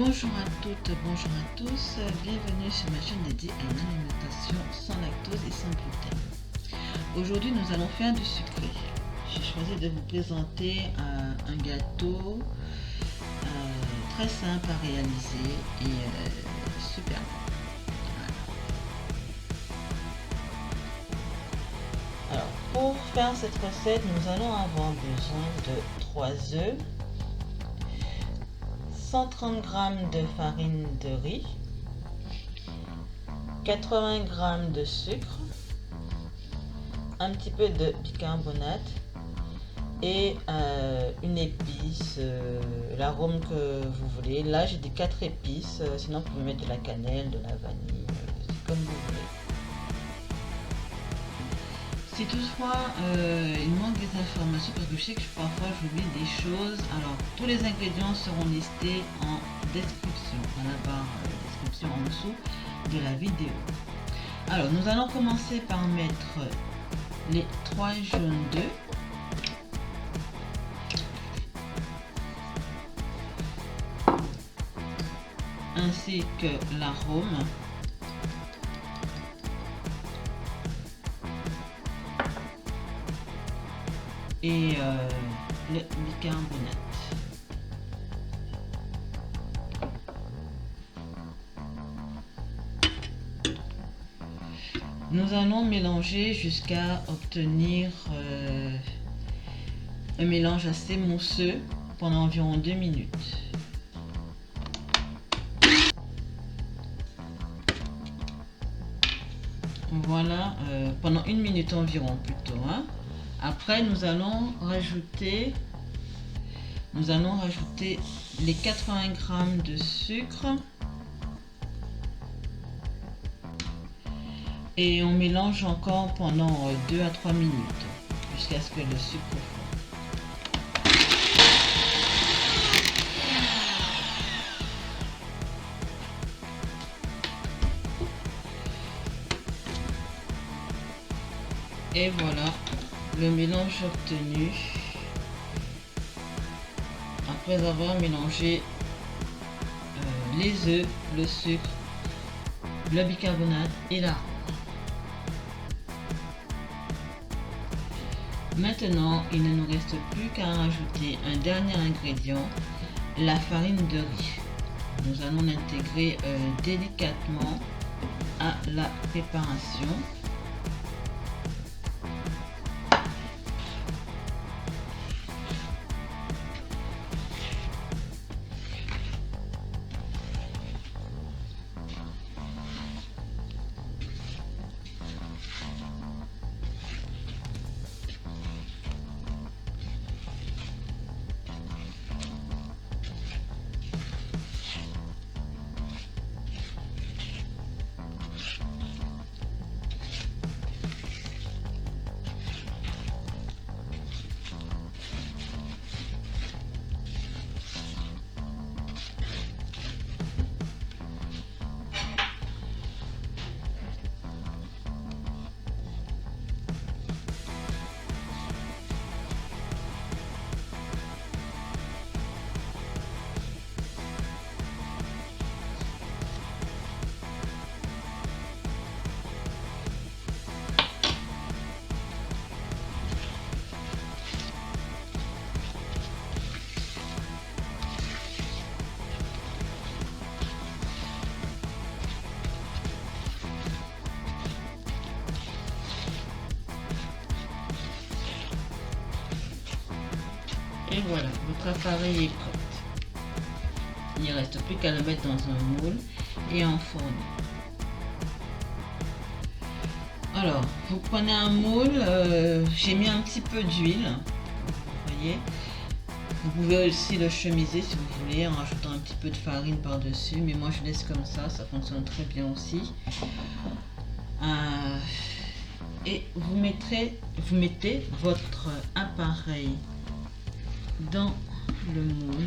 Bonjour à toutes, bonjour à tous, bienvenue sur ma chaîne dédiée à une alimentation sans lactose et sans gluten. Aujourd'hui nous allons faire du sucré. J'ai choisi de vous présenter un gâteau très simple à réaliser et super bon. Voilà. Alors pour faire cette recette, nous allons avoir besoin de 3 œufs, 130 g de farine de riz, 80 g de sucre, un petit peu de bicarbonate et une épice, l'arôme que vous voulez. Là j'ai des 4 épices, sinon vous pouvez mettre de la cannelle, de la vanille, c'est comme vous voulez. Si toutefois il manque des informations, parce que je sais que parfois j'oublie des choses, alors tous les ingrédients seront listés en description, dans la barre description en dessous de la vidéo. Alors nous allons commencer par mettre les 3 jaunes d'œufs, ainsi que l'arôme, et le bicarbonate. Nous allons mélanger jusqu'à obtenir un mélange assez mousseux pendant environ 2 minutes. Voilà, pendant 1 minute environ plutôt. Après, nous allons rajouter les 80 g de sucre et on mélange encore pendant 2 à 3 minutes jusqu'à ce que le sucre fonde. Et voilà le mélange obtenu après avoir mélangé les œufs, le sucre, le bicarbonate et l'arôme. Maintenant, il ne nous reste plus qu'à rajouter un dernier ingrédient, la farine de riz. Nous allons l'intégrer délicatement à la préparation. Et voilà, votre appareil est prêt. Il ne reste plus qu'à le mettre dans un moule et enfourner. Alors, vous prenez un moule, j'ai mis un petit peu d'huile, vous voyez. Vous pouvez aussi le chemiser si vous voulez en rajoutant un petit peu de farine par-dessus, mais moi je laisse comme ça fonctionne très bien aussi. Et vous mettez votre appareil dans le moule.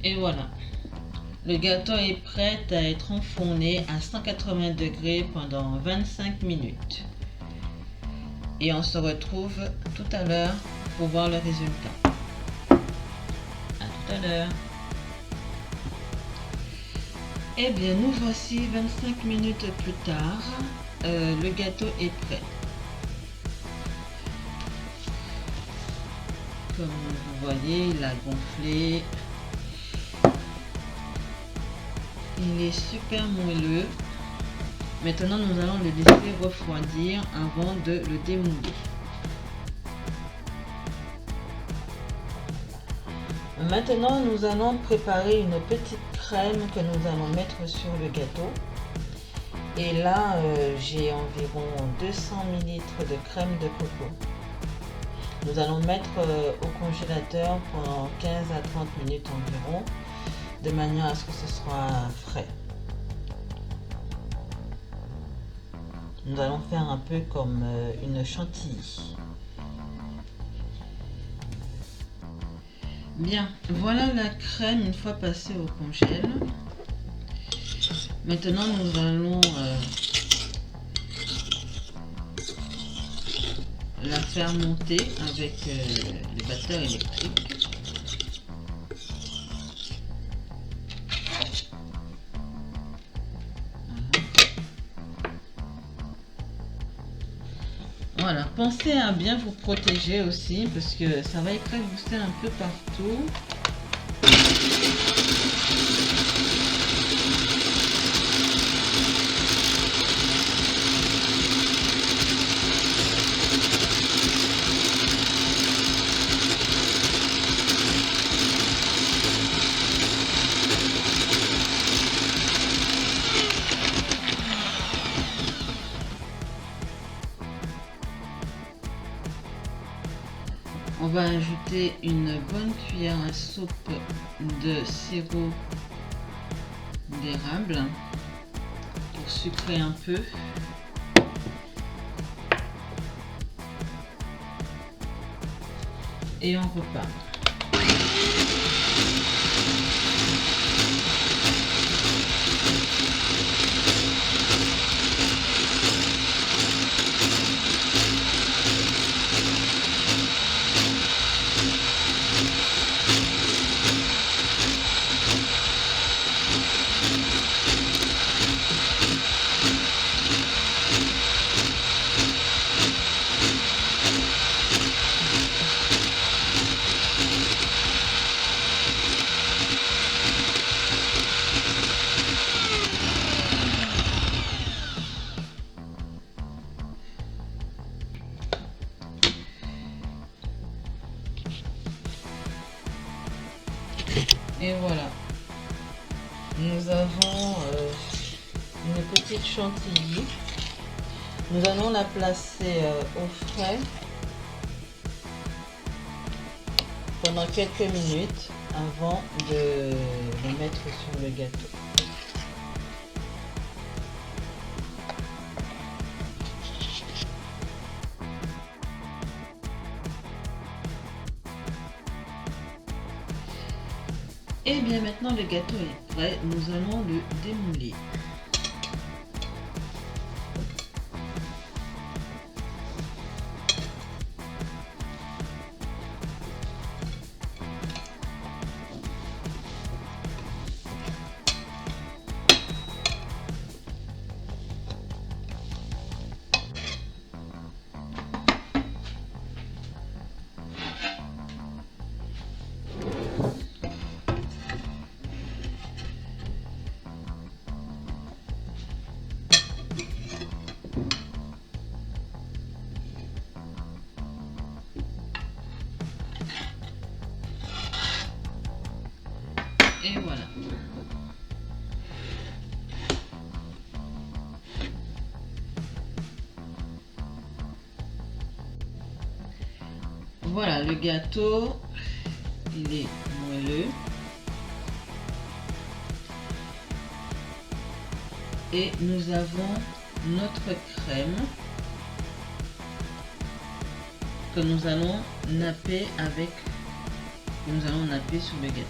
Et voilà, Le gâteau est prêt à être enfourné à 180 degrés pendant 25 minutes. Et on se retrouve tout à l'heure pour voir le résultat. À tout à l'heure. Eh bien, nous voici 25 minutes plus tard. Le gâteau est prêt. Comme vous voyez, il a gonflé. Il est super moelleux. Maintenant, nous allons le laisser refroidir avant de le démouler. Maintenant, nous allons préparer une petite crème que nous allons mettre sur le gâteau. Et là, j'ai environ 200 ml de crème de coco. Nous allons mettre au congélateur pendant 15 à 30 minutes environ, de manière à ce que ce soit frais. Nous allons faire un peu comme une chantilly. Bien, voilà la crème une fois passée au congèle. Maintenant, nous allons la faire monter avec le batteur électrique. Voilà, pensez à bien vous protéger aussi parce que ça va éclabousser un peu partout. On va ajouter une bonne cuillère à soupe de sirop d'érable pour sucrer un peu. Et on repart. Et voilà, nous avons une petite chantilly. Nous allons la placer au frais pendant quelques minutes avant de le mettre sur le gâteau. Et bien maintenant le gâteau est prêt, nous allons le démouler. Et voilà. Voilà, le gâteau, il est moelleux. Et nous avons notre crème que nous allons napper avec, nous allons napper sur le gâteau.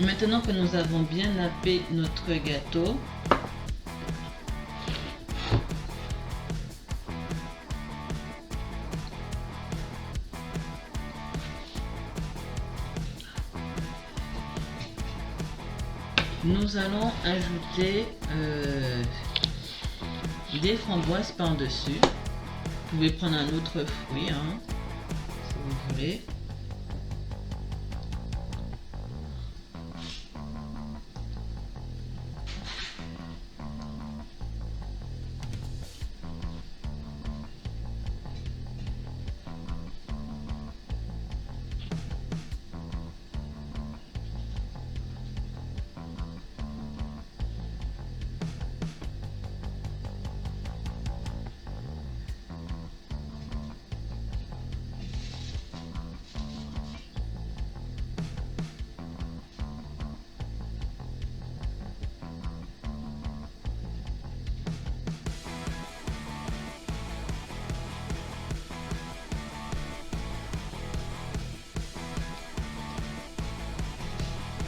Maintenant que nous avons bien nappé notre gâteau, nous allons ajouter des framboises par-dessus. Vous pouvez prendre un autre fruit, hein, si vous voulez.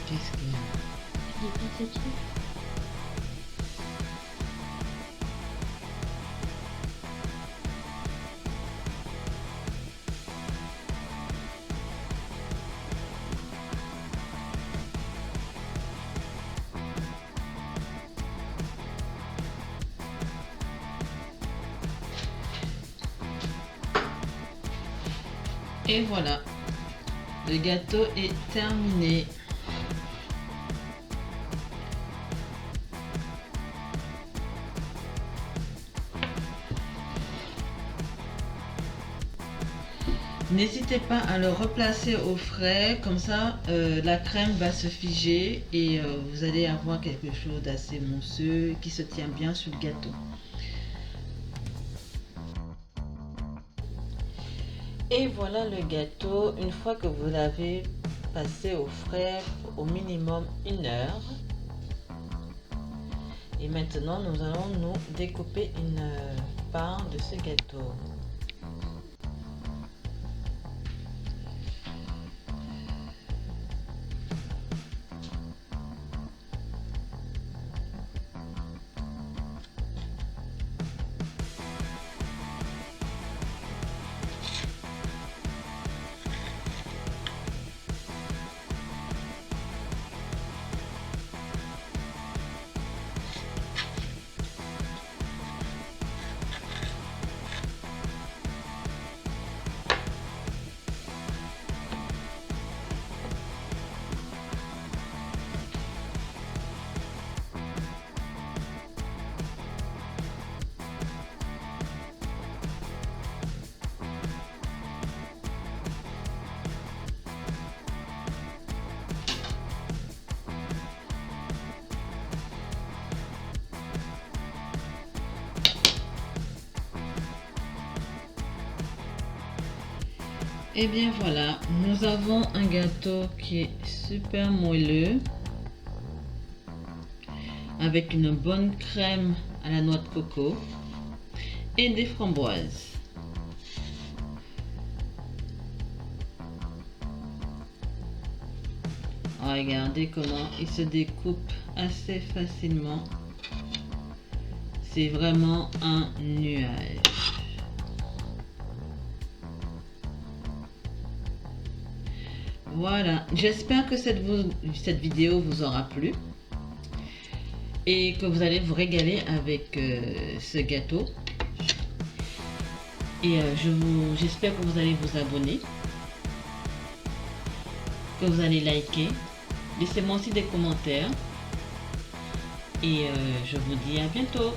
Qu'est-ce qu'il y a? Il est pas fait truc. Et voilà, le gâteau est terminé. N'hésitez pas à le replacer au frais, comme ça la crème va se figer et vous allez avoir quelque chose d'assez mousseux qui se tient bien sur le gâteau. Et voilà le gâteau, une fois que vous l'avez passé au frais au minimum 1 heure. Et maintenant nous allons nous découper une part de ce gâteau. Et bien voilà, nous avons un gâteau qui est super moelleux avec une bonne crème à la noix de coco et des framboises. Regardez comment il se découpe assez facilement. C'est vraiment un nuage. Voilà, j'espère que cette vidéo vous aura plu et que vous allez vous régaler avec ce gâteau. Et j'espère que vous allez vous abonner, que vous allez liker. Laissez-moi aussi des commentaires et je vous dis à bientôt.